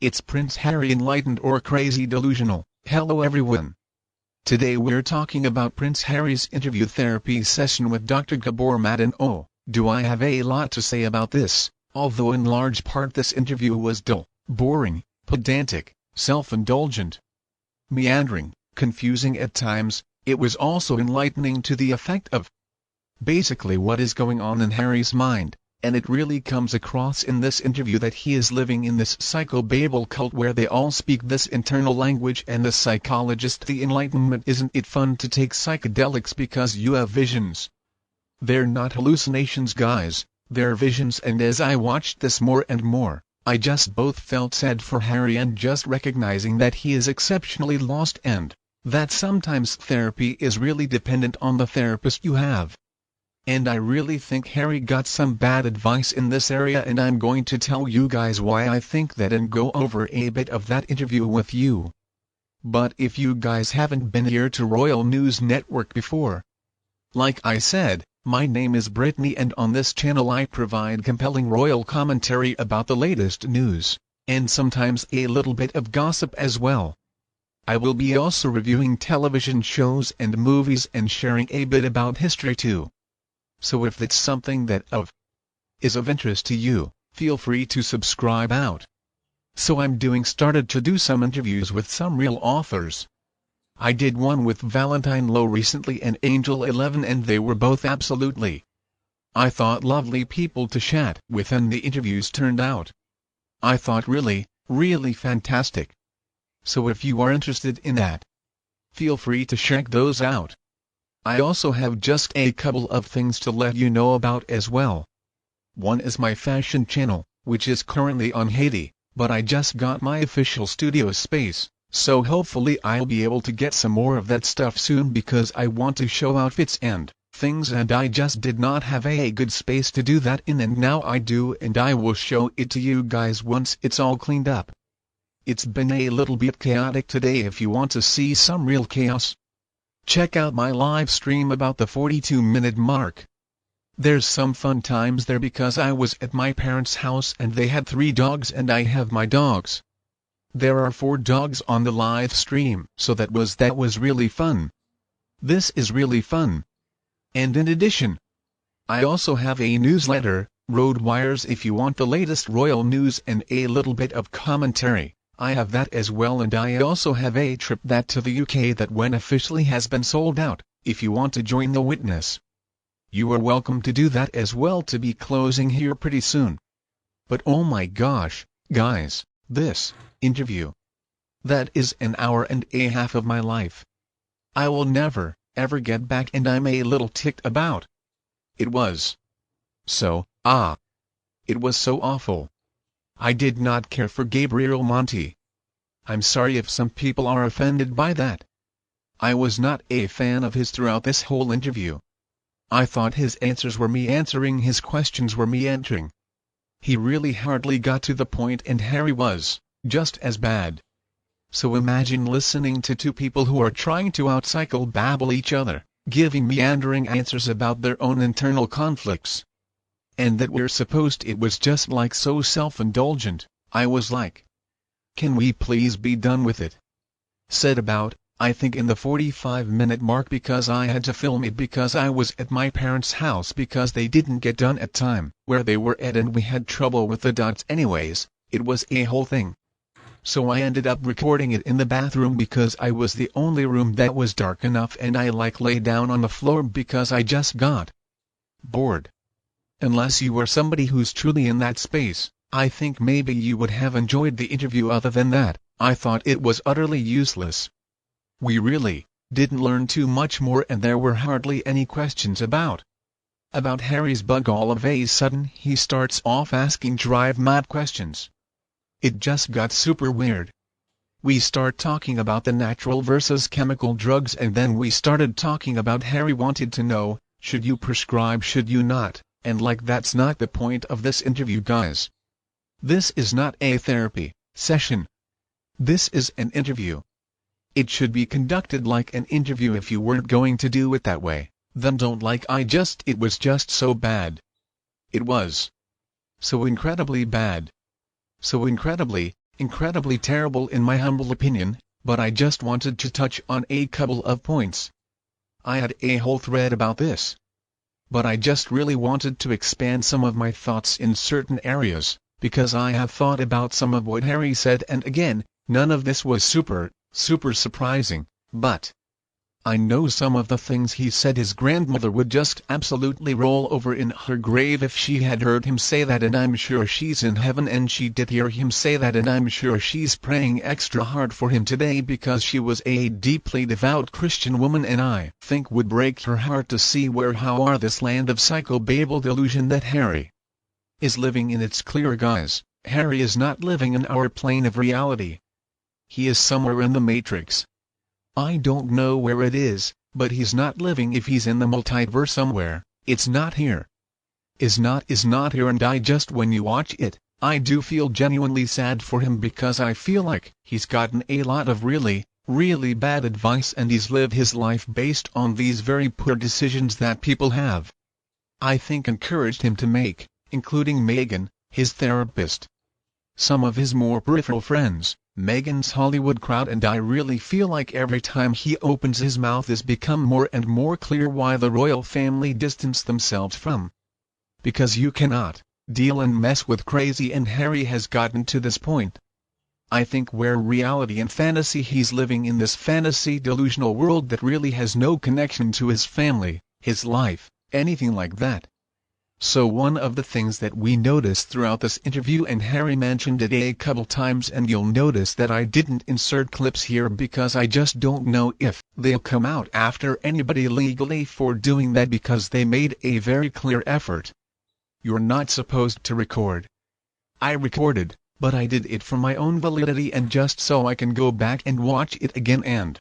It's Prince Harry, enlightened or crazy delusional. Hello everyone. Today we're talking about Prince Harry's interview therapy session with Dr. Gabor Maté. And oh, do I have a lot to say about this, although in large part this interview was dull, boring, pedantic, self-indulgent, meandering, confusing at times. It was also enlightening to the effect of basically what is going on in Harry's mind. And it really comes across in this interview that he is living in this psychobabble cult where they all speak this internal language, and the psychologist the enlightenment. Isn't it fun to take psychedelics because you have visions? They're not hallucinations, guys, they're visions. And as I watched this more and more, I just both felt sad for Harry and just recognizing that he is exceptionally lost, and that sometimes therapy is really dependent on the therapist you have. And I really think Harry got some bad advice in this area, and I'm going to tell you guys why I think that and go over a bit of that interview with you. But if you guys haven't been here to Royal News Network before, like I said, my name is Brittany, and on this channel I provide compelling royal commentary about the latest news, and sometimes a little bit of gossip as well. I will be also reviewing television shows and movies and sharing a bit about history too. So if that's something that is of interest to you, feel free to subscribe out. So started to do some interviews with some real authors. I did one with Valentine Lowe recently and Angel 11, and they were both absolutely, I thought, lovely people to chat with, and the interviews turned out, I thought, really, really fantastic. So if you are interested in that, feel free to check those out. I also have just a couple of things to let you know about as well. One is my fashion channel, which is currently on Haiti, but I just got my official studio space, so hopefully I'll be able to get some more of that stuff soon, because I want to show outfits and things, and I just did not have a good space to do that in, and now I do, and I will show it to you guys once it's all cleaned up. It's been a little bit chaotic today. If you want to see some real chaos, check out my live stream about the 42-minute mark. There's some fun times there because I was at my parents' house and they had 3 dogs and I have my dogs. There are 4 dogs on the live stream, so that was really fun. This is really fun. And in addition, I also have a newsletter, Road Wires. If you want the latest royal news and a little bit of commentary, I have that as well, and I also have a trip that to the UK that when officially has been sold out. If you want to join the witness, you are welcome to do that as well, to be closing here pretty soon. But oh my gosh, guys, this interview, that is an hour and a half of my life. I will never, ever get back, and I'm a little ticked about. It was so, it was so awful. I did not care for Gabriel Maté. I'm sorry if some people are offended by that. I was not a fan of his throughout this whole interview. I thought his answers were me answering, his questions were me answering. He really hardly got to the point, and Harry was just as bad. So imagine listening to 2 people who are trying to out-psycho-babble each other, giving meandering answers about their own internal conflicts. And that we're supposed, it was just like so self-indulgent. I was like, can we please be done with it? Said about, I think in the 45-minute mark, because I had to film it because I was at my parents' house because they didn't get done at time where they were at, and we had trouble with the dots anyways. It was a whole thing. So I ended up recording it in the bathroom because I was the only room that was dark enough, and I lay down on the floor because I just got bored. Unless you were somebody who's truly in that space, I think maybe you would have enjoyed the interview. Other than that, I thought it was utterly useless. We really didn't learn too much more, and there were hardly any questions about Harry's bug. All of a sudden he starts off asking drive-mad questions. It just got super weird. We start talking about the natural versus chemical drugs, and then we started talking about Harry wanted to know, should you prescribe, should you not? And that's not the point of this interview, guys. This is not a therapy session. This is an interview. It should be conducted like an interview. If you weren't going to do it that way, then don't. It was just so bad. It was so incredibly bad. So incredibly incredibly terrible in my humble opinion, but I just wanted to touch on a couple of points. I had a whole thread about this, but I just really wanted to expand some of my thoughts in certain areas, because I have thought about some of what Harry said, and again, none of this was super surprising, but I know some of the things he said his grandmother would just absolutely roll over in her grave if she had heard him say that, and I'm sure she's in heaven and she did hear him say that, and I'm sure she's praying extra hard for him today because she was a deeply devout Christian woman, and I think would break her heart to see how this land of psychobabble delusion that Harry is living in. It's clear, guys, Harry is not living in our plane of reality. He is somewhere in the Matrix. I don't know where it is, but he's not living. If he's in the multiverse somewhere, it's not here. Is not here, and when you watch it, I do feel genuinely sad for him, because I feel like he's gotten a lot of really bad advice, and he's lived his life based on these very poor decisions that people have, I think, encouraged him to make, including Meghan, his therapist, some of his more peripheral friends, Meghan's Hollywood crowd, and I really feel like every time he opens his mouth it's become more and more clear why the royal family distanced themselves from. Because you cannot deal and mess with crazy, and Harry has gotten to this point, I think, where reality and fantasy, he's living in this fantasy delusional world that really has no connection to his family, his life, anything like that. So one of the things that we noticed throughout this interview, and Harry mentioned it a couple times, and you'll notice that I didn't insert clips here because I just don't know if they'll come out after anybody legally for doing that, because they made a very clear effort. You're not supposed to record. I recorded, but I did it for my own validity and just so I can go back and watch it again, and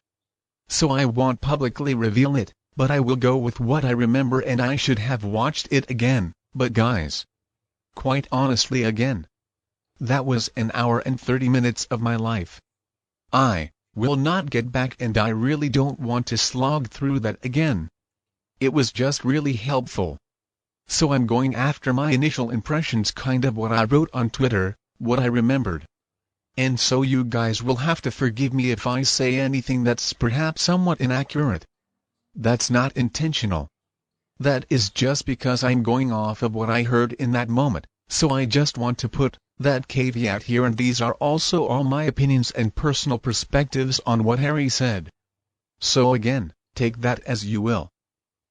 so I won't publicly reveal it. But I will go with what I remember, and I should have watched it again, but guys, quite honestly, again, that was an hour and 30 minutes of my life. I will not get back, and I really don't want to slog through that again. It was just really helpful. So I'm going after my initial impressions, kind of what I wrote on Twitter, what I remembered. And so you guys will have to forgive me if I say anything that's perhaps somewhat inaccurate. That's not intentional. That is just because I'm going off of what I heard in that moment, so I just want to put that caveat here, and these are also all my opinions and personal perspectives on what Harry said. So again, take that as you will.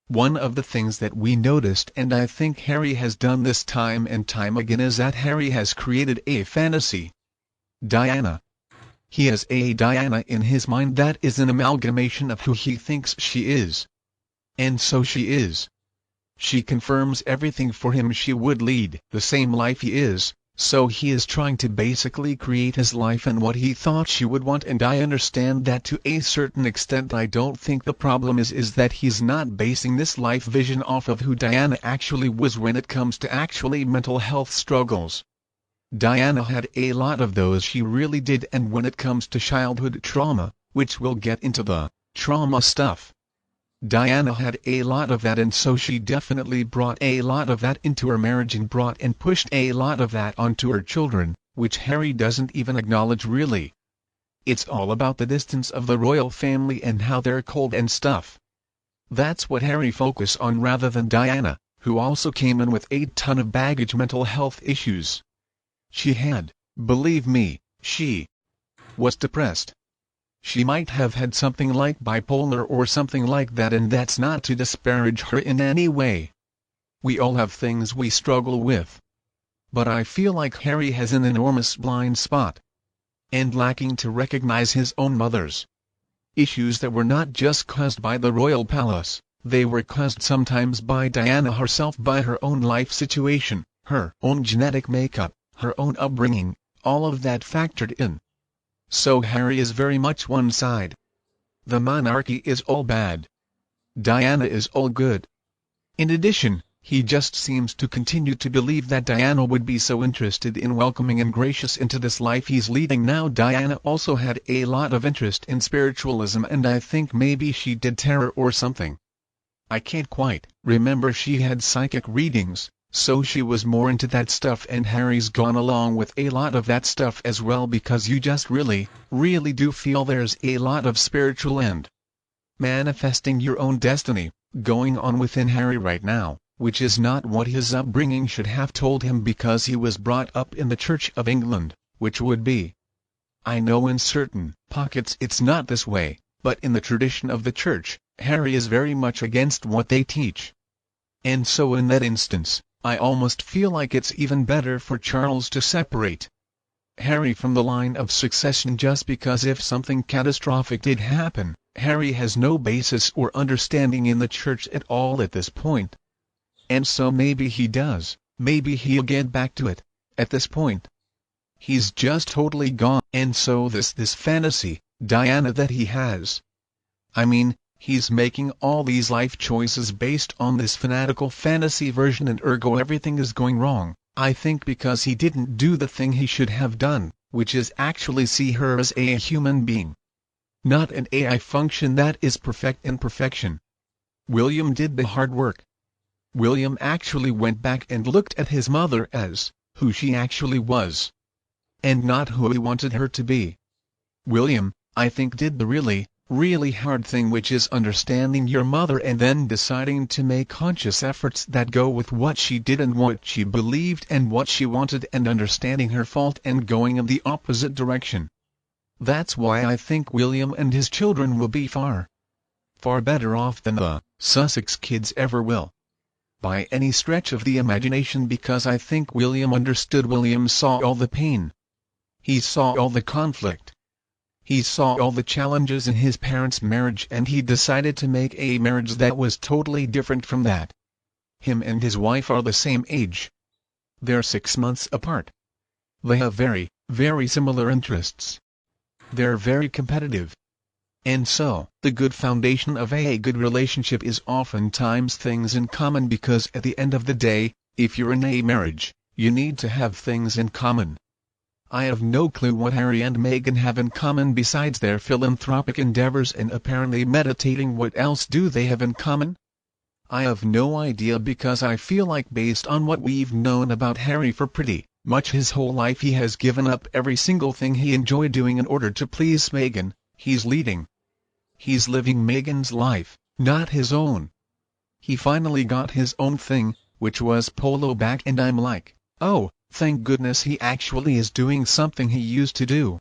One of the things that we noticed, and I think Harry has done this time and time again, is that Harry has created a fantasy Diana. He has a Diana in his mind that is an amalgamation of who he thinks she is. And so she is. She confirms everything for him. She would lead the same life he is, so he is trying to basically create his life and what he thought she would want, and I understand that to a certain extent. I don't think the problem is that he's not basing this life vision off of who Diana actually was when it comes to actually mental health struggles. Diana had a lot of those, she really did, and when it comes to childhood trauma, which we'll get into the trauma stuff, Diana had a lot of that, and so she definitely brought a lot of that into her marriage and brought and pushed a lot of that onto her children, which Harry doesn't even acknowledge really. It's all about the distance of the royal family and how they're cold and stuff. That's what Harry focused on rather than Diana, who also came in with a ton of baggage mental health issues. She had, believe me, she was depressed. She might have had something like bipolar or something like that, and that's not to disparage her in any way. We all have things we struggle with. But I feel like Harry has an enormous blind spot, and lacking to recognize his own mother's issues that were not just caused by the royal palace, they were caused sometimes by Diana herself, by her own life situation, her own genetic makeup, her own upbringing, all of that factored in. So Harry is very much one side. The monarchy is all bad. Diana is all good. In addition, he just seems to continue to believe that Diana would be so interested in welcoming and gracious into this life he's leading now. Diana also had a lot of interest in spiritualism, and I think maybe she did tarot or something. I can't quite remember. She had psychic readings, so she was more into that stuff, and Harry's gone along with a lot of that stuff as well, because you just really do feel there's a lot of spiritual and manifesting your own destiny going on within Harry right now, which is not what his upbringing should have told him, because he was brought up in the Church of England, which would be, I know in certain pockets it's not this way, but in the tradition of the Church, Harry is very much against what they teach. And so in that instance, I almost feel like it's even better for Charles to separate Harry from the line of succession, just because if something catastrophic did happen, Harry has no basis or understanding in the Church at all at this point. And so maybe he does, maybe he'll get back to it. At this point, he's just totally gone. And so this fantasy, Diana, that he has, I mean, he's making all these life choices based on this fanatical fantasy version, and ergo everything is going wrong, I think, because he didn't do the thing he should have done, which is actually see her as a human being, not an AI function that is perfect in perfection. William did the hard work. William actually went back and looked at his mother as who she actually was, and not who he wanted her to be. William, I think, did the really hard thing, which is understanding your mother and then deciding to make conscious efforts that go with what she did and what she believed and what she wanted, and understanding her fault and going in the opposite direction. That's why I think William and his children will be far better off than the Sussex kids ever will, by any stretch of the imagination, because I think William understood. William saw all the pain. He saw all the conflict. He saw all the challenges in his parents' marriage, and he decided to make a marriage that was totally different from that. Him and his wife are the same age. They're 6 months apart. They have very similar interests. They're very competitive. And so, the good foundation of a good relationship is oftentimes things in common, because at the end of the day, if you're in a marriage, you need to have things in common. I have no clue what Harry and Meghan have in common besides their philanthropic endeavors and apparently meditating. What else do they have in common? I have no idea, because I feel like, based on what we've known about Harry for pretty much his whole life, he has given up every single thing he enjoyed doing in order to please Meghan. He's living Meghan's life, not his own. He finally got his own thing, which was polo back, and I'm like, oh, thank goodness he actually is doing something he used to do,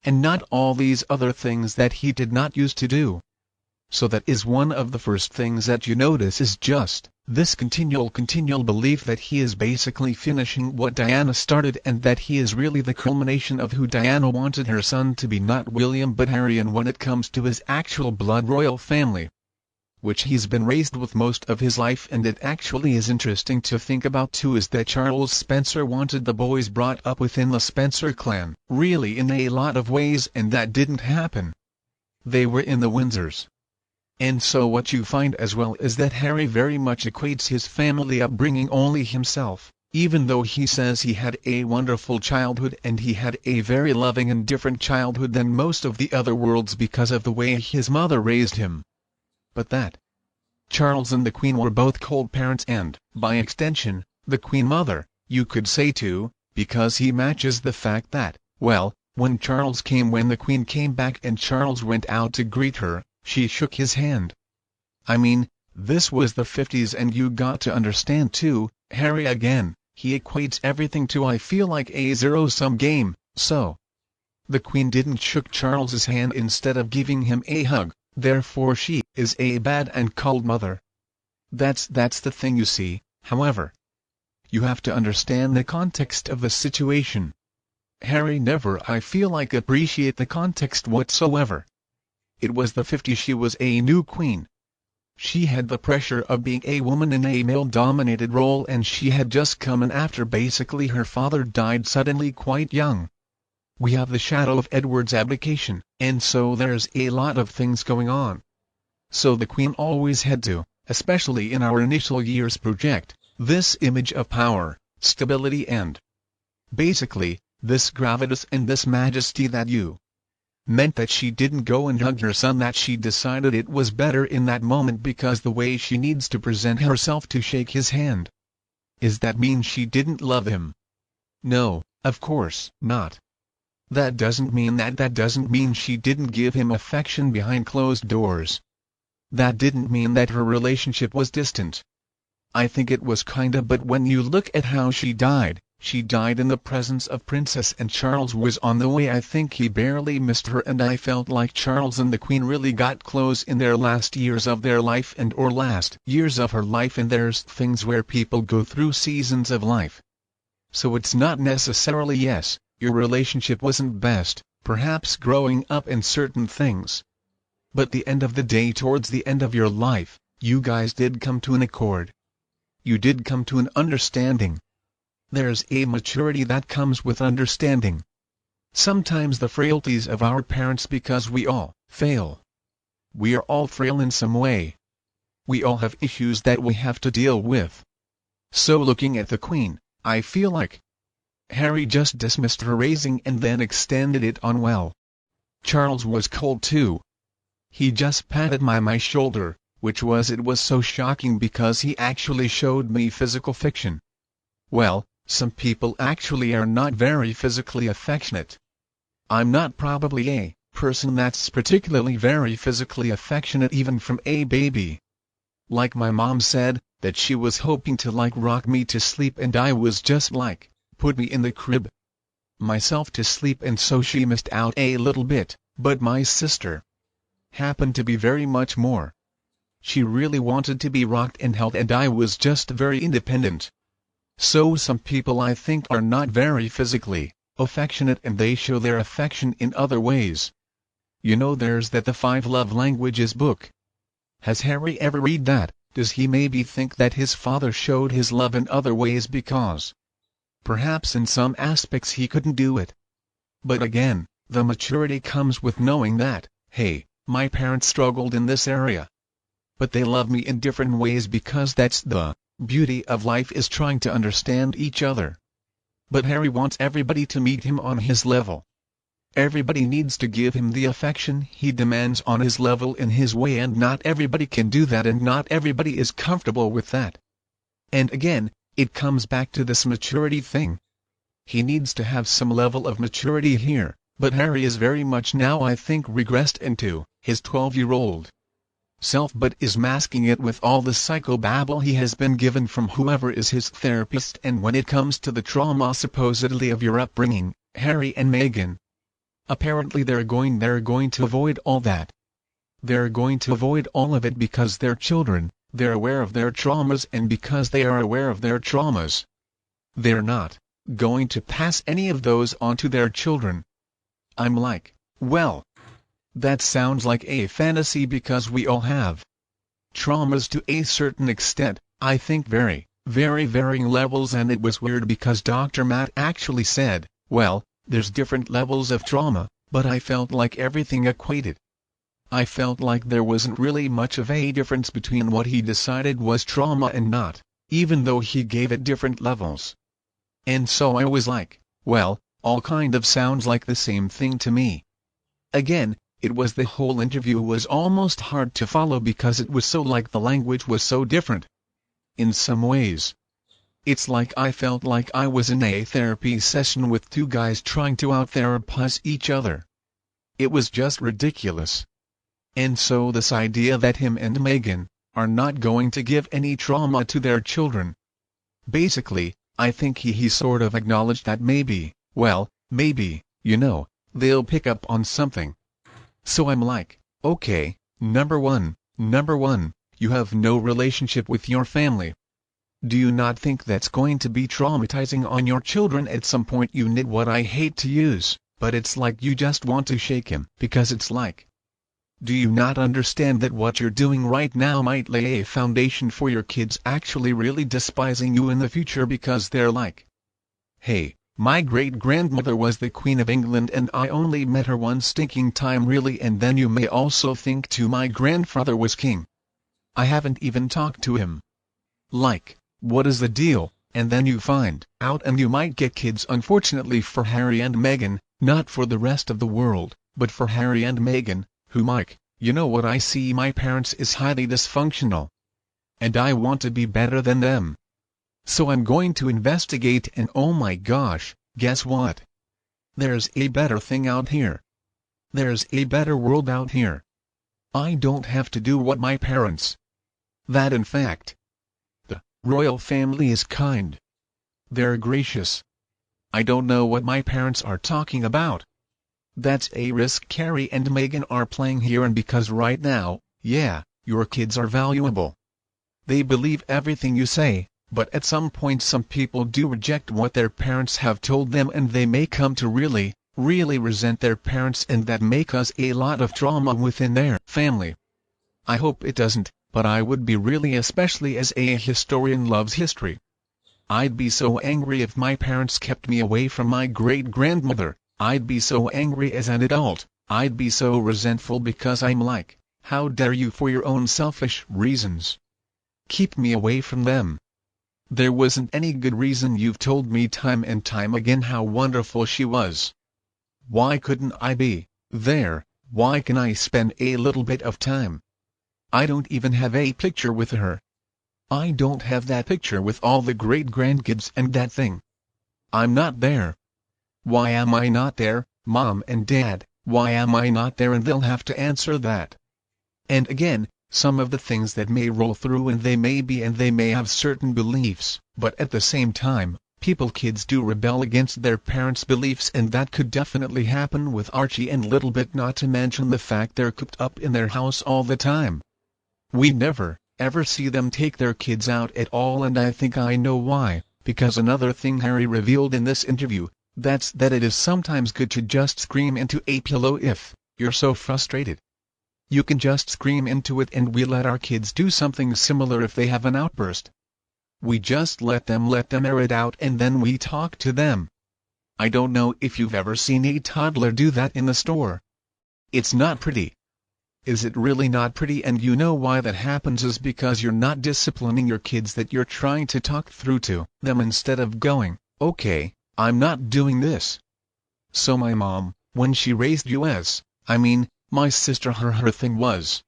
and not all these other things that he did not used to do. So that is one of the first things that you notice, is just this continual belief that he is basically finishing what Diana started, and that he is really the culmination of who Diana wanted her son to be, not William but Harry. And when it comes to his actual blood royal family, which he's been raised with most of his life, and it actually is interesting to think about too, is that Charles Spencer wanted the boys brought up within the Spencer clan, really, in a lot of ways, and that didn't happen. They were in the Windsors. And so what you find as well is that Harry very much equates his family upbringing only himself, even though he says he had a wonderful childhood and he had a very loving and different childhood than most of the other worlds because of the way his mother raised him. But that Charles and the Queen were both cold parents, and, by extension, the Queen Mother, you could say too, because he matches the fact that, well, when the Queen came back and Charles went out to greet her, she shook his hand. I mean, this was the 50s, and you got to understand too, Harry again, he equates everything to, I feel like, a zero-sum game. So the Queen didn't shook Charles's hand instead of giving him a hug, therefore she is a bad and cold mother. That's the thing, you see. However, you have to understand the context of the situation. Harry never, I feel like, appreciate the context whatsoever. It was the 50s, she was a new queen. She had the pressure of being a woman in a male-dominated role, and she had just come in after basically her father died suddenly quite young. We have the shadow of Edward's abdication, and so there's a lot of things going on. So the Queen always had to, especially in our initial years, project this image of power, stability, and basically this gravitas and this majesty that you meant that she didn't go and hug her son, that she decided it was better in that moment because the way she needs to present herself to shake his hand. Is that mean she didn't love him? No, of course not. That doesn't mean that. That doesn't mean she didn't give him affection behind closed doors. That didn't mean that her relationship was distant. I think it was kinda, but when you look at how she died in the presence of Princess, and Charles was on the way. I think he barely missed her, and I felt like Charles and the Queen really got close in their last years of their life or last years of her life, and there's things where people go through seasons of life. So it's not necessarily yes, your relationship wasn't best, perhaps growing up in certain things. But the end of the day, towards the end of your life, you guys did come to an accord. You did come to an understanding. There's a maturity that comes with understanding. Sometimes the frailties of our parents, because we all fail. We are all frail in some way. We all have issues that we have to deal with. So looking at the Queen, I feel like Harry just dismissed her raising and then extended it on well. Charles was cold too. He just patted my shoulder, it was so shocking because he actually showed me physical affection. Well, some people actually are not very physically affectionate. I'm not probably a person that's particularly very physically affectionate even from a baby. Like my mom said, that she was hoping to rock me to sleep, and I was just like, put me in the crib myself to sleep, and so she missed out a little bit, but my sister happened to be very much more. She really wanted to be rocked and held, and I was just very independent. So some people I think are not very physically affectionate, and they show their affection in other ways. You know, there's that The 5 Love Languages book. Has Harry ever read that? Does he maybe think that his father showed his love in other ways because perhaps in some aspects he couldn't do it? But again, the maturity comes with knowing that, hey, my parents struggled in this area, but they love me in different ways, because that's the beauty of life, is trying to understand each other. But Harry wants everybody to meet him on his level. Everybody needs to give him the affection he demands on his level in his way, and not everybody can do that, and not everybody is comfortable with that. And again, it comes back to this maturity thing. He needs to have some level of maturity here, but Harry is very much now, I think, regressed into his 12-year-old self, but is masking it with all the psychobabble he has been given from whoever is his therapist. And when it comes to the trauma supposedly of your upbringing, Harry and Meghan, apparently they're going to avoid all that. They're going to avoid all of it because they're children, they're aware of their traumas, and because they are aware of their traumas, they're not going to pass any of those on to their children. I'm like, well, that sounds like a fantasy, because we all have traumas to a certain extent, I think very, very varying levels. And it was weird because Dr. Matt actually said, well, there's different levels of trauma, but I felt like everything equated. I felt like there wasn't really much of a difference between what he decided was trauma and not, even though he gave it different levels. And so I was like, well, all kind of sounds like the same thing to me. Again, it was the whole interview was almost hard to follow because it was so like the language was so different. In some ways, it's like I felt like I was in a therapy session with two guys trying to out-therapize each other. It was just ridiculous. And so this idea that him and Meghan are not going to give any trauma to their children. Basically, I think he sort of acknowledged that maybe, well, maybe, they'll pick up on something. So I'm like, okay, number one, you have no relationship with your family. Do you not think that's going to be traumatizing on your children at some point? You need what I hate to use, but it's like you just want to shake him, because it's like, do you not understand that what you're doing right now might lay a foundation for your kids actually really despising you in the future, because they're like, hey, my great-grandmother was the Queen of England and I only met her one stinking time really, and then you may also think too my grandfather was king. I haven't even talked to him. Like, what is the deal? And then you find out and you might get kids. Unfortunately for Harry and Meghan, not for the rest of the world, but for Harry and Meghan, who what I see my parents is highly dysfunctional. And I want to be better than them. So I'm going to investigate, and oh my gosh, guess what? There's a better thing out here. There's a better world out here. I don't have to do what my parents. That in fact. The royal family is kind. They're gracious. I don't know what my parents are talking about. That's a risk Carrie and Meghan are playing here, and because right now, yeah, your kids are valuable. They believe everything you say, but at some point some people do reject what their parents have told them, and they may come to really, really resent their parents, and that may cause a lot of trauma within their family. I hope it doesn't, but I would be really, especially as a historian loves history. I'd be so angry if my parents kept me away from my great-grandmother. I'd be so angry as an adult. I'd be so resentful because I'm like, how dare you, for your own selfish reasons, keep me away from them? There wasn't any good reason. You've told me time and time again how wonderful she was. Why couldn't I be there? Why can I spend a little bit of time? I don't even have a picture with her. I don't have that picture with all the great-grandkids and that thing. I'm not there. Why am I not there, Mom and Dad? Why am I not there? And they'll have to answer that. And again, some of the things that may roll through, and they may have certain beliefs, but at the same time, kids do rebel against their parents' beliefs, and that could definitely happen with Archie and Little Bit, not to mention the fact they're cooped up in their house all the time. We never, ever see them take their kids out at all, and I think I know why, because another thing Harry revealed in this interview, that's that it is sometimes good to just scream into a pillow if you're so frustrated. You can just scream into it, and we let our kids do something similar if they have an outburst. We just let them air it out, and then we talk to them. I don't know if you've ever seen a toddler do that in the store. It's not pretty. Is it really not pretty? And you know why that happens is because you're not disciplining your kids, that you're trying to talk through to them instead of going, okay, I'm not doing this. So my mom, when she raised us, my sister, her thing was,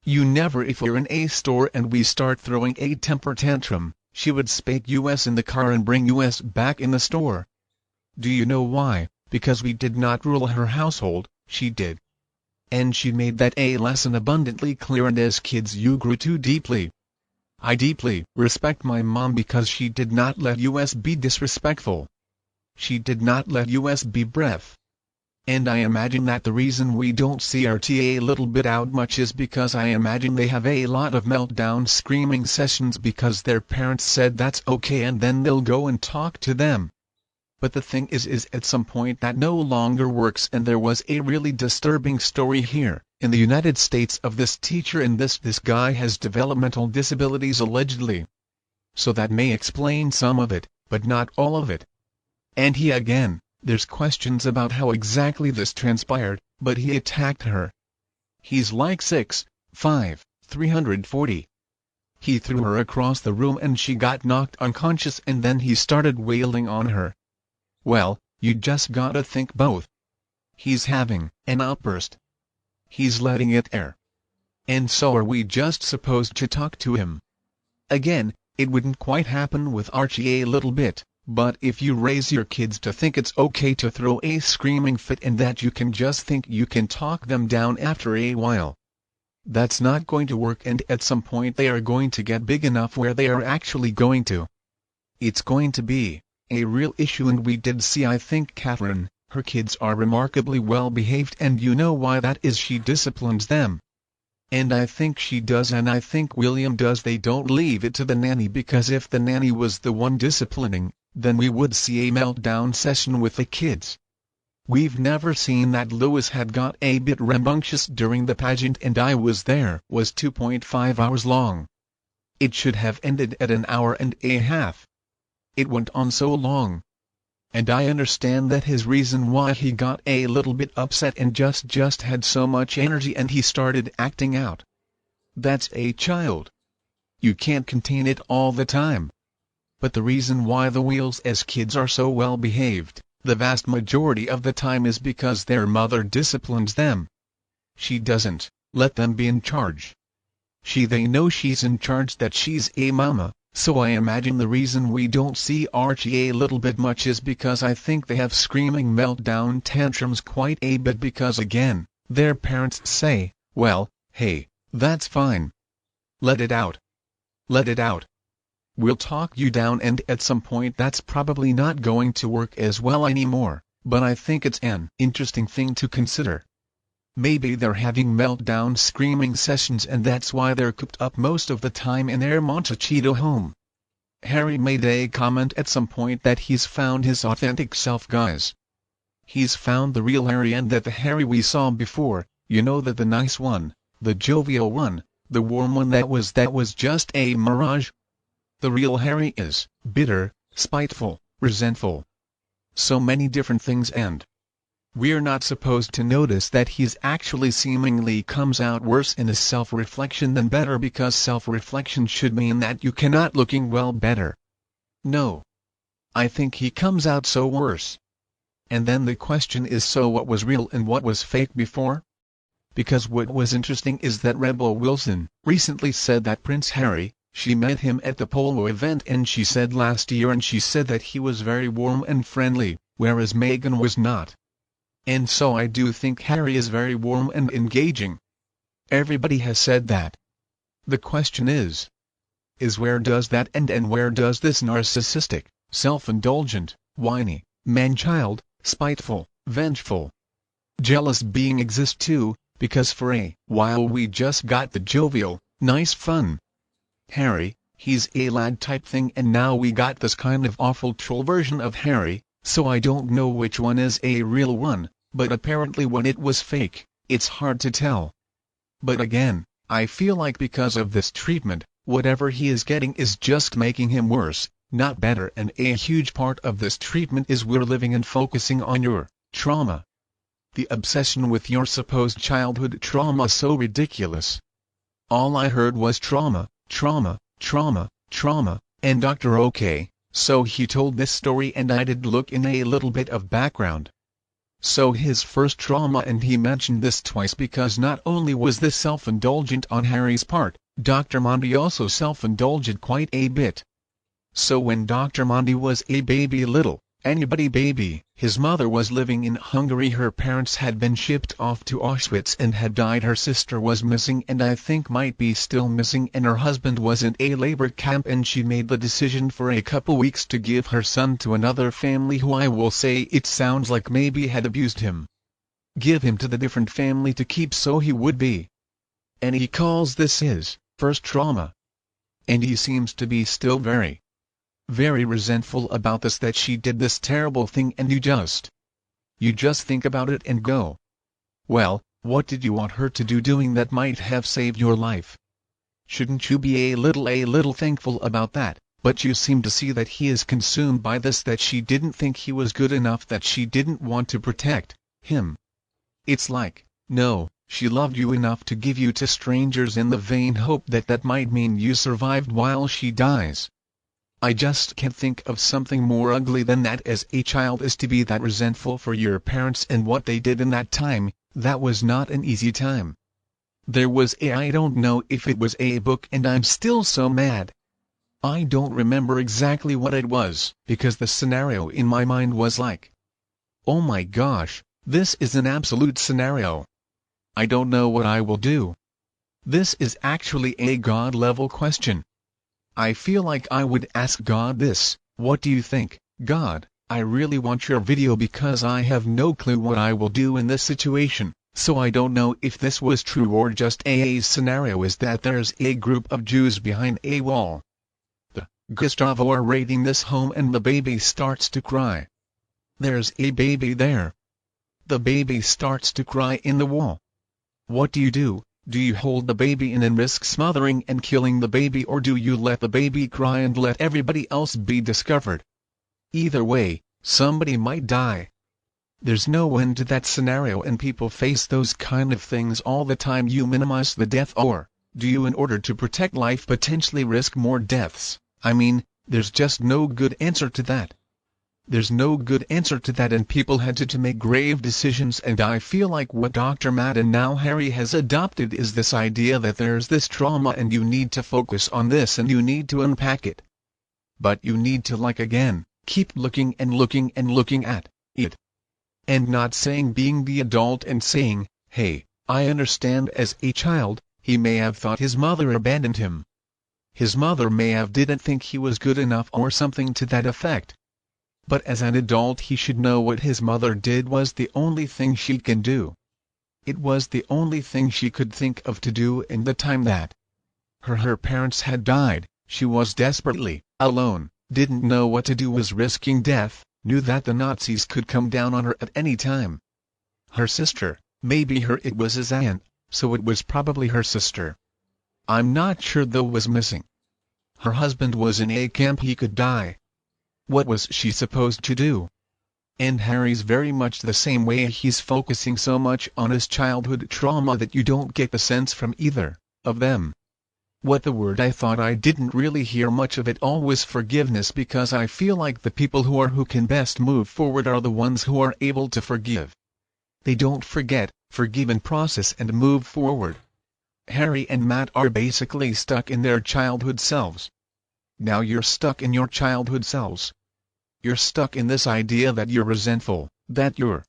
you never, if we're in a store and we start throwing a temper tantrum, she would spank us in the car and bring us back in the store. Do you know why? Because we did not rule her household, she did. And she made that a lesson abundantly clear, and as kids you grew too deeply. I deeply respect my mom because she did not let us be disrespectful. She did not let us be breath. And I imagine that the reason we don't see RT a little bit out much is because I imagine they have a lot of meltdown screaming sessions because their parents said that's okay, and then they'll go and talk to them. But the thing is at some point that no longer works, and there was a really disturbing story here in the United States of this teacher, and this guy has developmental disabilities allegedly. So that may explain some of it, but not all of it. And there's questions about how exactly this transpired, but he attacked her. He's like 6'5", 340. He threw her across the room and she got knocked unconscious, and then he started wailing on her. Well, you just gotta think both. He's having an outburst. He's letting it air. And so are we just supposed to talk to him? Again, it wouldn't quite happen with Archie a little bit, but if you raise your kids to think it's okay to throw a screaming fit and that you can just think you can talk them down after a while, that's not going to work, and at some point they are going to get big enough where they are actually going to. It's going to be a real issue, and we did see, I think, Catherine, her kids are remarkably well behaved, and you know why that is. She disciplines them. And I think she does, and I think William does. They don't leave it to the nanny, because if the nanny was the one disciplining, then we would see a meltdown session with the kids. We've never seen that. Louis had got a bit rambunctious during the pageant, and I was there. Was 2.5 hours long. It should have ended at an hour and a half. It went on so long. And I understand that his reason why he got a little bit upset and just had so much energy and he started acting out. That's a child. You can't contain it all the time. But the reason why the wheels as kids are so well behaved, the vast majority of the time, is because their mother disciplines them. She doesn't let them be in charge. They know she's in charge, that she's a mama, So I imagine the reason we don't see Archie a little bit much is because I think they have screaming meltdown tantrums quite a bit because again, their parents say, well, hey, that's fine. Let it out. Let it out. We'll talk you down, and at some point that's probably not going to work as well anymore, but I think it's an interesting thing to consider. Maybe they're having meltdown screaming sessions and that's why they're cooped up most of the time in their Montecito home. Harry made a comment at some point that he's found his authentic self, guys. He's found the real Harry, and that the Harry we saw before, you know, that the nice one, the jovial one, the warm one, that was just a mirage. The real Harry is bitter, spiteful, resentful. So many different things, and we're not supposed to notice that he's actually seemingly comes out worse in his self-reflection than better, because self-reflection should mean that you cannot looking well better. No. I think he comes out so worse. And then the question is, so what was real and what was fake before? Because what was interesting is that Rebel Wilson recently said that Prince Harry, she met him at the polo event and she said last year, and she said that he was very warm and friendly, whereas Meghan was not. And so I do think Harry is very warm and engaging. Everybody has said that. The question is where does that end, and where does this narcissistic, self-indulgent, whiny, man-child, spiteful, vengeful, jealous being exist too? Because for a while we just got the jovial, nice fun Harry, he's a lad type thing, and now we got this kind of awful troll version of Harry, so I don't know which one is a real one, but apparently when it was fake, it's hard to tell. But again, I feel like because of this treatment, whatever he is getting is just making him worse, not better, and a huge part of this treatment is we're living and focusing on your trauma. The obsession with your supposed childhood trauma, so ridiculous. All I heard was trauma, trauma, trauma, trauma, and Dr. OK, so he told this story and I did look in a little bit of background. So his first trauma, and he mentioned this twice because not only was this self-indulgent on Harry's part, Dr. Maté also self-indulged quite a bit. So when Dr. Maté was a baby, little anybody baby, his mother was living in Hungary, her parents had been shipped off to Auschwitz and had died, her sister was missing and I think might be still missing, and her husband was in a labor camp, and she made the decision for a couple weeks to give her son to another family who I will say it sounds like maybe had abused him. Give him to the different family to keep so he would be. And he calls this his first trauma. And he seems to be still very resentful about this, that she did this terrible thing, and you just think about it and go, well, what did you want her to do doing that might have saved your life? Shouldn't you be a little thankful about that? But you seem to see that he is consumed by this, that she didn't think he was good enough, that she didn't want to protect him. It's like, no, she loved you enough to give you to strangers in the vain hope that that might mean you survived while she dies. I just can't think of something more ugly than that as a child, is to be that resentful for your parents and what they did in that time. That was not an easy time. There was I don't know if it was a book, and I'm still so mad. I don't remember exactly what it was, because the scenario in my mind was like, oh my gosh, this is an absolute scenario. I don't know what I will do. This is actually a God-level question. I feel like I would ask God this: what do you think, God? I really want your video because I have no clue what I will do in this situation, so I don't know if this was true or just a scenario. Is that there's a group of Jews behind a wall. The Gestapo are raiding this home and the baby starts to cry. There's a baby there. The baby starts to cry in the wall. What do you do? Do you hold the baby in and risk smothering and killing the baby, or do you let the baby cry and let everybody else be discovered? Either way, somebody might die. There's no end to that scenario, and people face those kind of things all the time. You minimize the death, or do you, in order to protect life, potentially risk more deaths? I mean, there's just no good answer to that. There's no good answer to that, and people had to make grave decisions, and I feel like what Dr. Matt and now Harry has adopted is this idea that there's this trauma and you need to focus on this and you need to unpack it. But you need to, like, again, keep looking and looking and looking at it. And not saying, being the adult and saying, hey, I understand as a child, he may have thought his mother abandoned him. His mother may have didn't think he was good enough or something to that effect. But as an adult he should know what his mother did was the only thing she can do. It was the only thing she could think of to do in the time that her parents had died. She was desperately alone, didn't know what to do, was risking death, knew that the Nazis could come down on her at any time. Her sister, maybe it was his aunt, so it was probably her sister. I'm not sure though, was missing. Her husband was in a camp, he could die. What was she supposed to do? And Harry's very much the same way, he's focusing so much on his childhood trauma that you don't get the sense from either of them. What the word I thought I didn't really hear much of it all was forgiveness, because I feel like the people who can best move forward are the ones who are able to forgive. They don't forget, forgive and process and move forward. Harry and Matt are basically stuck in their childhood selves. Now you're stuck in your childhood selves. You're stuck in this idea that you're resentful, that you're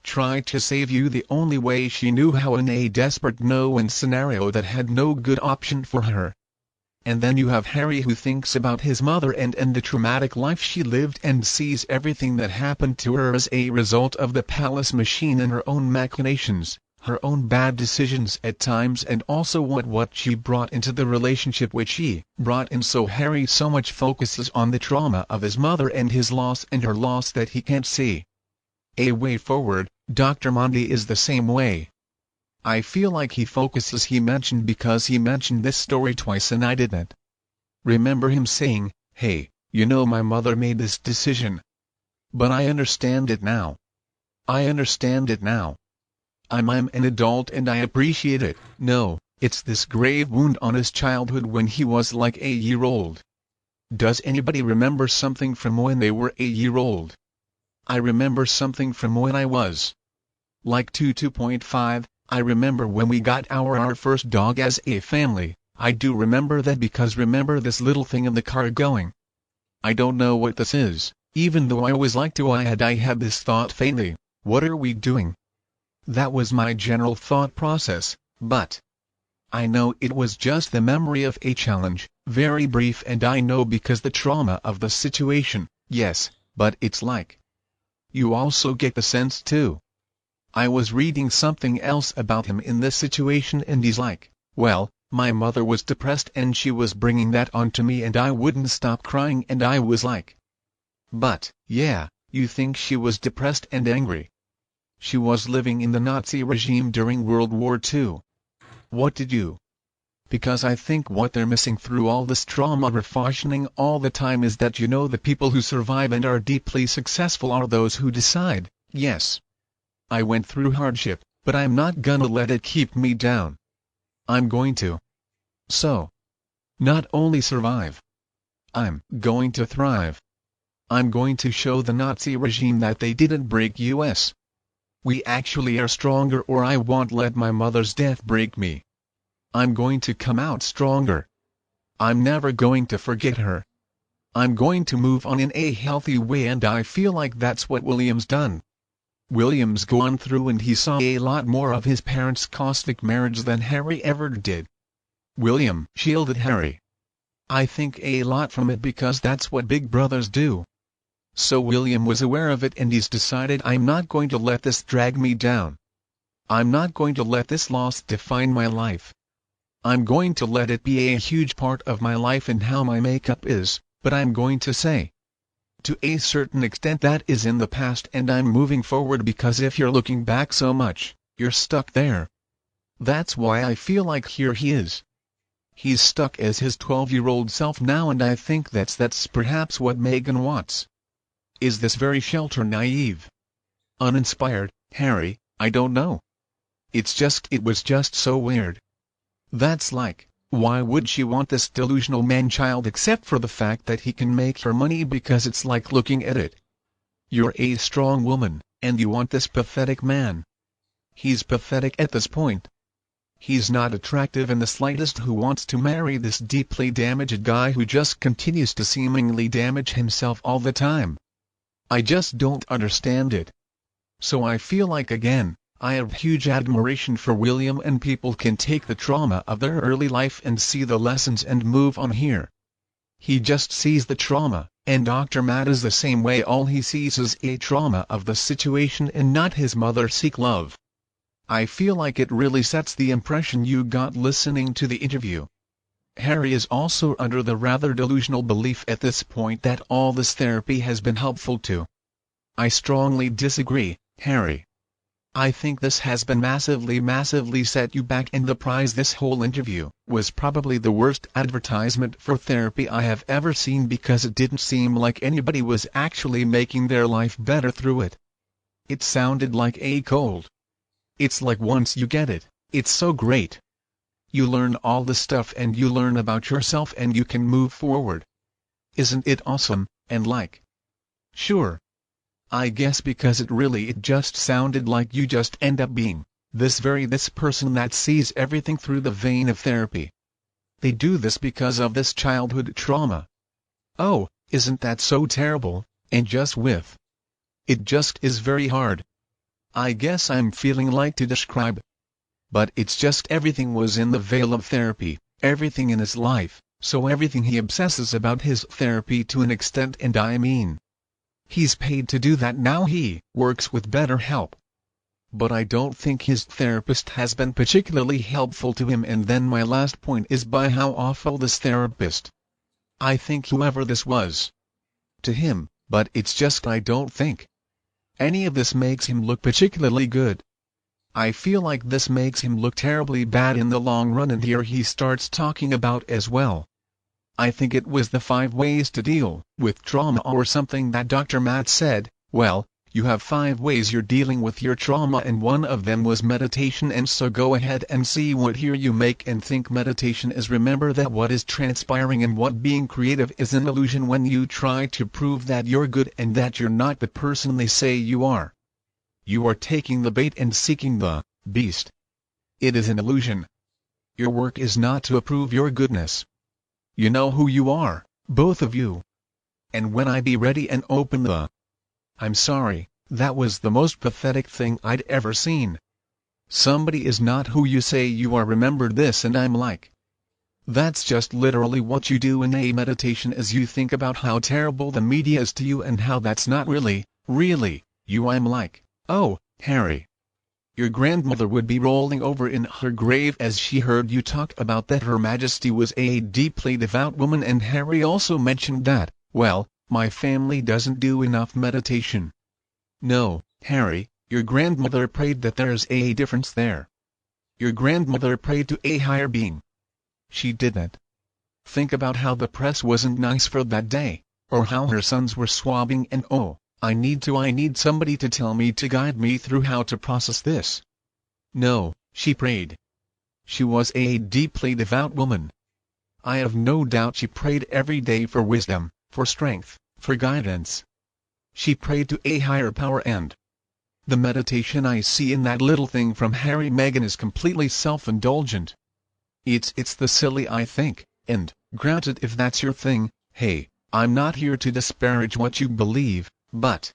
trying to save you the only way she knew how, in a desperate no-win scenario that had no good option for her. And then you have Harry, who thinks about his mother and the traumatic life she lived and sees everything that happened to her as a result of the palace machine and her own machinations, her own bad decisions at times, and also what she brought into the relationship which she brought in. So Harry so much focuses on the trauma of his mother and his loss and her loss that he can't see a way forward. Dr. Maté is the same way. I feel like he focuses, because he mentioned this story twice and I didn't remember him saying, hey, you know, my mother made this decision. But I understand it now. I understand it now. I'm an adult and I appreciate it. No, it's this grave wound on his childhood when he was like a year old. Does anybody remember something from when they were a year old? I remember something from when I was like 2.5. I remember when we got our first dog as a family. I do remember that, because remember this little thing in the car going, I don't know what this is, even though I always like to. I had this thought faintly, what are we doing? That was my general thought process, but I know it was just the memory of a challenge, very brief, and I know because the trauma of the situation, yes, but it's like you also get the sense too. I was reading something else about him in this situation and he's like, well, my mother was depressed and she was bringing that onto me and I wouldn't stop crying, and I was like, but, yeah, you think she was depressed and angry? She was living in the Nazi regime during World War II. What did you? Because I think what they're missing through all this trauma refashioning all the time is that, you know, the people who survive and are deeply successful are those who decide, yes, I went through hardship, but I'm not gonna let it keep me down. I'm going to not only survive, I'm going to thrive. I'm going to show the Nazi regime that they didn't break us. We actually are stronger, or I won't let my mother's death break me. I'm going to come out stronger. I'm never going to forget her. I'm going to move on in a healthy way, and I feel like that's what William's done. William's gone through and he saw a lot more of his parents' caustic marriage than Harry ever did. William shielded Harry, I think, a lot from it, because that's what big brothers do. So William was aware of it and he's decided, I'm not going to let this drag me down. I'm not going to let this loss define my life. I'm going to let it be a huge part of my life and how my makeup is, but I'm going to say, to a certain extent, that is in the past and I'm moving forward, because if you're looking back so much, you're stuck there. That's why I feel like here he is. He's stuck as his 12-year-old self now, and I think that's perhaps what Meghan wants. Is this very sheltered, naive, uninspired Harry? I don't know. It was just so weird. That's like, why would she want this delusional man-child except for the fact that he can make her money? Because it's like looking at it. You're a strong woman, and you want this pathetic man. He's pathetic at this point. He's not attractive in the slightest. Who wants to marry this deeply damaged guy who just continues to seemingly damage himself all the time? I just don't understand it. So I feel like again, I have huge admiration for William, and people can take the trauma of their early life and see the lessons and move on here. He just sees the trauma, and Dr. Matt is the same way. All he sees is a trauma of the situation and not his mother seek love. I feel like it really sets the impression you got listening to the interview. Harry is also under the rather delusional belief at this point that all this therapy has been helpful to. I strongly disagree, Harry. I think this has been massively set you back, and the prize, this whole interview, was probably the worst advertisement for therapy I have ever seen, because it didn't seem like anybody was actually making their life better through it. It sounded like a cold. It's like once you get it, it's so great. You learn all the stuff and you learn about yourself and you can move forward. Isn't it awesome? And like, sure. I guess because it just sounded like you just end up being this person that sees everything through the vein of therapy. They do this because of this childhood trauma. Oh, isn't that so terrible? And just with it just is very hard. I guess I'm feeling like to describe. But it's just everything was in the veil of therapy, everything in his life, so everything he obsesses about his therapy to an extent, and I mean, he's paid to do that now. He works with BetterHelp. But I don't think his therapist has been particularly helpful to him. And then my last point is by how awful this therapist. I think whoever this was to him, but it's just I don't think any of this makes him look particularly good. I feel like this makes him look terribly bad in the long run, and here he starts talking about as well. I think it was the 5 ways to deal with trauma or something that Dr. Matt said. Well, you have 5 ways you're dealing with your trauma, and one of them was meditation. And so go ahead and see what here you make and think meditation is. Remember that what is transpiring and what being creative is an illusion when you try to prove that you're good and that you're not the person they say you are. You are taking the bait and seeking the beast. It is an illusion. Your work is not to prove your goodness. You know who you are, both of you. And when I be ready and open the... I'm sorry, that was the most pathetic thing I'd ever seen. Somebody is not who you say you are. Remember this. And I'm like, that's just literally what you do in a meditation, as you think about how terrible the media is to you and how that's not really you. I'm like, oh, Harry. Your grandmother would be rolling over in her grave as she heard you talk about that Her Majesty was a deeply devout woman. And Harry also mentioned that, well, my family doesn't do enough meditation. No, Harry, your grandmother prayed. That there's a difference there. Your grandmother prayed to a higher being. She didn't think about how the press wasn't nice for that day, or how her sons were swabbing, and oh, I need somebody to tell me, to guide me through how to process this. No, she prayed. She was a deeply devout woman. I have no doubt she prayed every day for wisdom, for strength, for guidance. She prayed to a higher power, and the meditation I see in that little thing from Harry Meghan is completely self-indulgent. It's the silly, I think, and, granted, if that's your thing, hey, I'm not here to disparage what you believe. But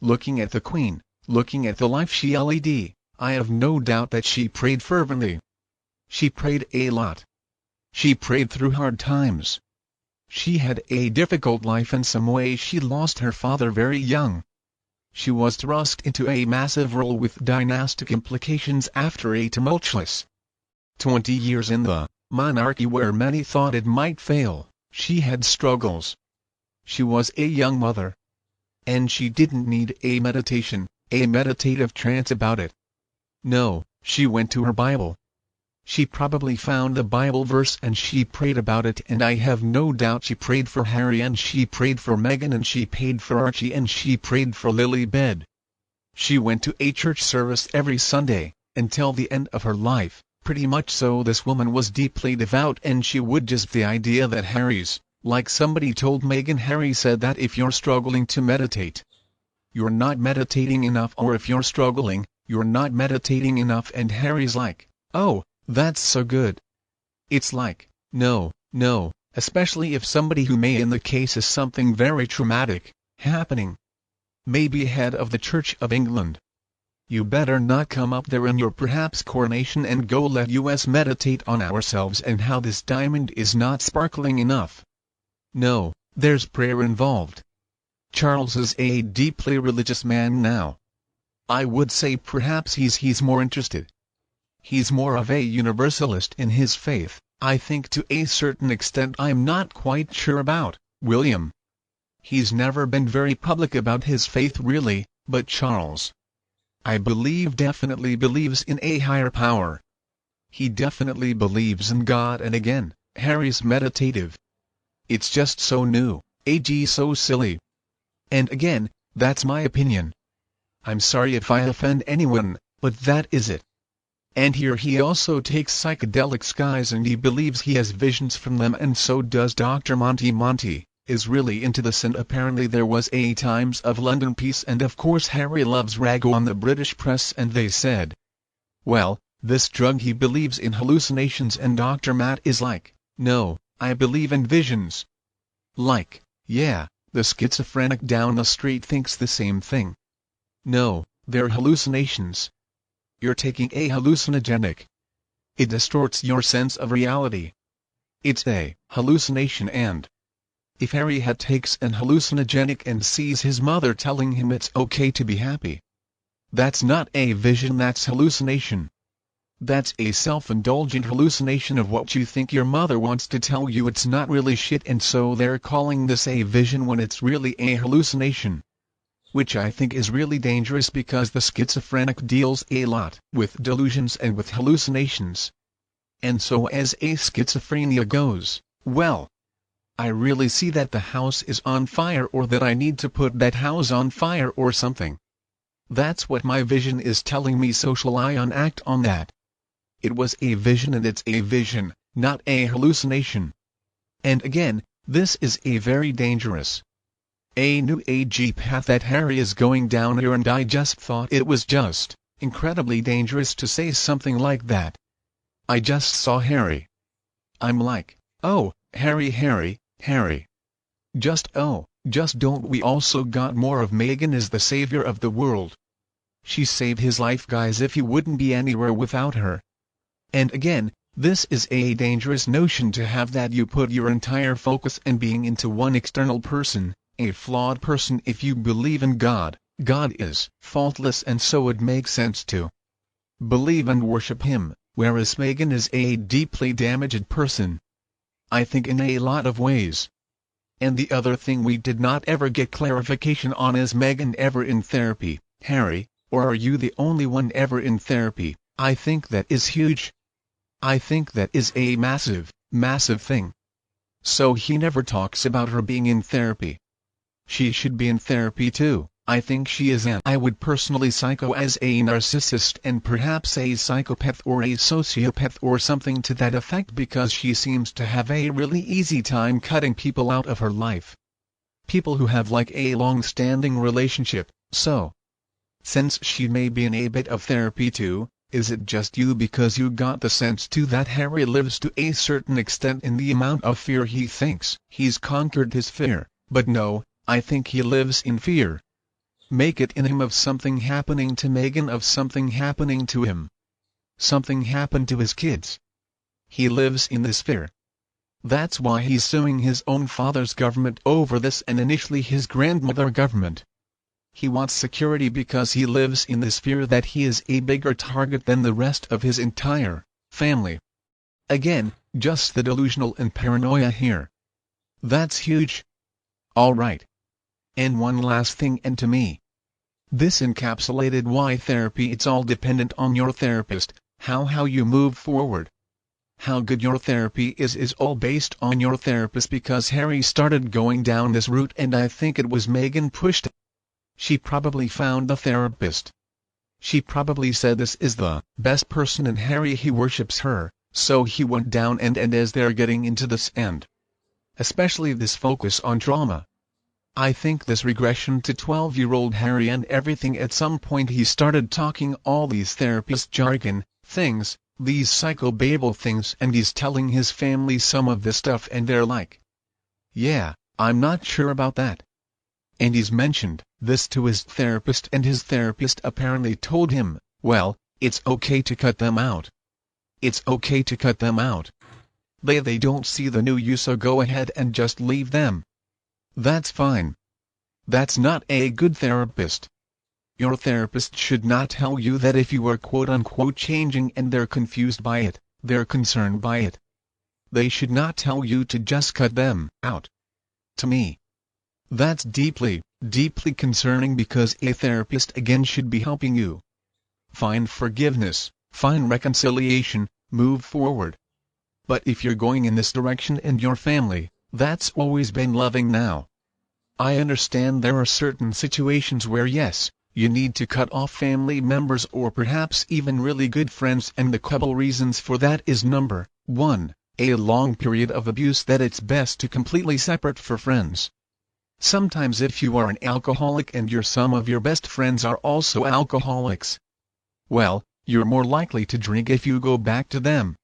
looking at the Queen, looking at the life she led, I have no doubt that she prayed fervently. She prayed a lot. She prayed through hard times. She had a difficult life. In some ways she lost her father very young. She was thrust into a massive role with dynastic implications after a tumultuous 20 years in the monarchy where many thought it might fail. She had struggles. She was a young mother. And she didn't need a meditation, a meditative trance about it. No, she went to her Bible. She probably found the Bible verse and she prayed about it, and I have no doubt she prayed for Harry, and she prayed for Meghan, and she prayed for Archie, and she prayed for Lily Bed. She went to a church service every Sunday, until the end of her life, pretty much. So this woman was deeply devout, and she would just the idea that Harry's, like somebody told Meghan, Harry said that if you're struggling to meditate, you're not meditating enough, or if you're struggling, you're not meditating enough. And Harry's like, oh, that's so good. It's like, no, especially if somebody who may in the case is something very traumatic happening. Maybe head of the Church of England. You better not come up there in your perhaps coronation and go let us meditate on ourselves and how this diamond is not sparkling enough. No, there's prayer involved. Charles is a deeply religious man now. I would say perhaps he's more interested. He's more of a universalist in his faith, I think, to a certain extent. I'm not quite sure about William. He's never been very public about his faith really, but Charles, I believe, definitely believes in a higher power. He definitely believes in God, and again, Harry's meditative. It's just so new, so silly. And again, that's my opinion. I'm sorry if I offend anyone, but that is it. And here he also takes psychedelics, guys, and he believes he has visions from them, and so does Dr. Monty is really into this, and apparently there was a Times of London piece, and of course Harry loves rag on the British press, and they said, well, this drug, he believes in hallucinations, and Dr. Matt is like, no, I believe in visions. Like, yeah, the schizophrenic down the street thinks the same thing. No, they're hallucinations. You're taking a hallucinogenic. It distorts your sense of reality. It's a hallucination. And if Harry takes an hallucinogenic and sees his mother telling him it's okay to be happy, that's not a vision, that's hallucination. That's a self-indulgent hallucination of what you think your mother wants to tell you. It's not really shit, and so they're calling this a vision when it's really a hallucination. Which I think is really dangerous, because the schizophrenic deals a lot with delusions and with hallucinations. And so as a schizophrenia goes, well, I really see that the house is on fire, or that I need to put that house on fire or something. That's what my vision is telling me, so shall I act on that? It was a vision, and it's a vision, not a hallucination. And again, this is a very dangerous, a new age path that Harry is going down here, and I just thought it was just incredibly dangerous to say something like that. I just saw Harry. I'm like, oh, Harry. Just don't we also got more of Meghan as the savior of the world? She saved his life, guys, if he wouldn't be anywhere without her. And again, this is a dangerous notion to have, that you put your entire focus and being into one external person, a flawed person. If you believe in God, God is faultless, and so it makes sense to believe and worship him, whereas Meghan is a deeply damaged person, I think, in a lot of ways. And the other thing we did not ever get clarification on is Meghan ever in therapy, Harry, or are you the only one ever in therapy? I think that is huge. I think that is a massive thing. So he never talks about her being in therapy. She should be in therapy too. I think she is, and I would personally psycho as a narcissist and perhaps a psychopath or a sociopath or something to that effect, because she seems to have a really easy time cutting people out of her life. People who have like a long-standing relationship. So, since she may be in a bit of therapy too, is it just you, because you got the sense too that Harry lives to a certain extent in the amount of fear he thinks he's conquered his fear? But no, I think he lives in fear. Make it in him of something happening to Meghan, of something happening to him. Something happened to his kids. He lives in this fear. That's why he's suing his own father's government over this, and initially his grandmother's government. He wants security because he lives in this fear that he is a bigger target than the rest of his entire family. Again, just the delusional and paranoia here. That's huge. Alright. And one last thing, and to me, this encapsulated why therapy, it's all dependent on your therapist, how you move forward. How good your therapy is all based on your therapist, because Harry started going down this route, and I think it was Meghan pushed it. She probably found the therapist. She probably said this is the best person, and Harry, he worships her, so he went down, and as they're getting into this, and especially this focus on trauma, I think this regression to 12-year-old Harry and everything, at some point he started talking all these therapist jargon things, these psychobabble things, and he's telling his family some of this stuff and they're like, yeah, I'm not sure about that. And he's mentioned this to his therapist, and his therapist apparently told him, well, it's okay to cut them out. It's okay to cut them out. They don't see the new you, so go ahead and just leave them. That's fine. That's not a good therapist. Your therapist should not tell you that if you are quote-unquote changing and they're confused by it, they're concerned by it. They should not tell you to just cut them out. To me, that's deeply, deeply concerning, because a therapist again should be helping you find forgiveness, find reconciliation, move forward. But if you're going in this direction and your family, that's always been loving now. I understand there are certain situations where yes, you need to cut off family members or perhaps even really good friends, and the couple reasons for that is number 1, a long period of abuse that it's best to completely separate for friends. Sometimes if you are an alcoholic and some of your best friends are also alcoholics, well, you're more likely to drink if you go back to them.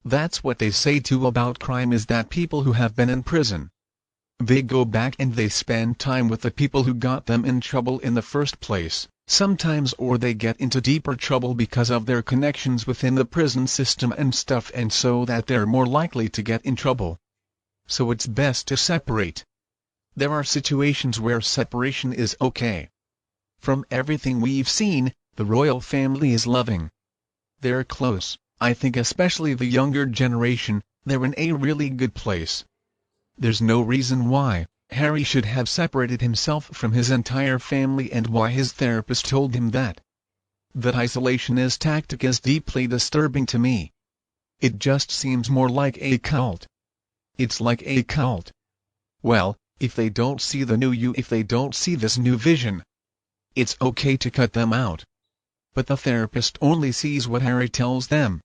That's what they say too about crime, is that people who have been in prison, they go back and they spend time with the people who got them in trouble in the first place, sometimes, or they get into deeper trouble because of their connections within the prison system and stuff, and so that they're more likely to get in trouble. So it's best to separate. There are situations where separation is okay. From everything we've seen, the royal family is loving. They're close. I think especially the younger generation, they're in a really good place. There's no reason why Harry should have separated himself from his entire family, and why his therapist told him that. That isolationist tactic is deeply disturbing to me. It just seems more like a cult. It's like a cult. Well, if they don't see the new you, if they don't see this new vision, it's okay to cut them out. But the therapist only sees what Harry tells them.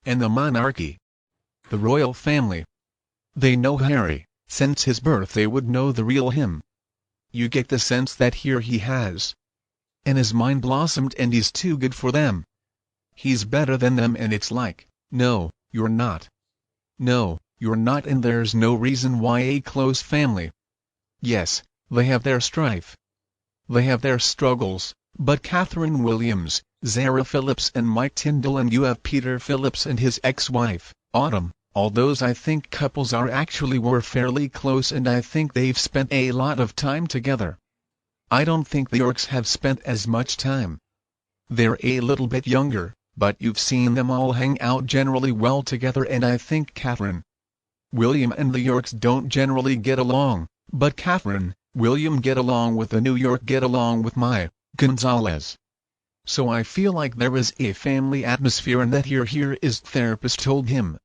And the monarchy, the royal family, they know Harry. Since his birth they would know the real him. You get the sense that here he has, and his mind blossomed, and he's too good for them. He's better than them, and it's like, no, you're not. No, you're not, and there's no reason why a close family. Yes, they have their strife. They have their struggles, but Catherine Williams, Zara Phillips and Mike Tyndall, and you have Peter Phillips and his ex-wife, Autumn. All those, I think, couples were fairly close, and I think they've spent a lot of time together. I don't think the Yorks have spent as much time. They're a little bit younger, but you've seen them all hang out generally well together, and I think Catherine, William and the Yorks don't generally get along, but Catherine, William get along with the New York, get along with Maya Gonzalez. So I feel like there is a family atmosphere, and that here is therapist told him,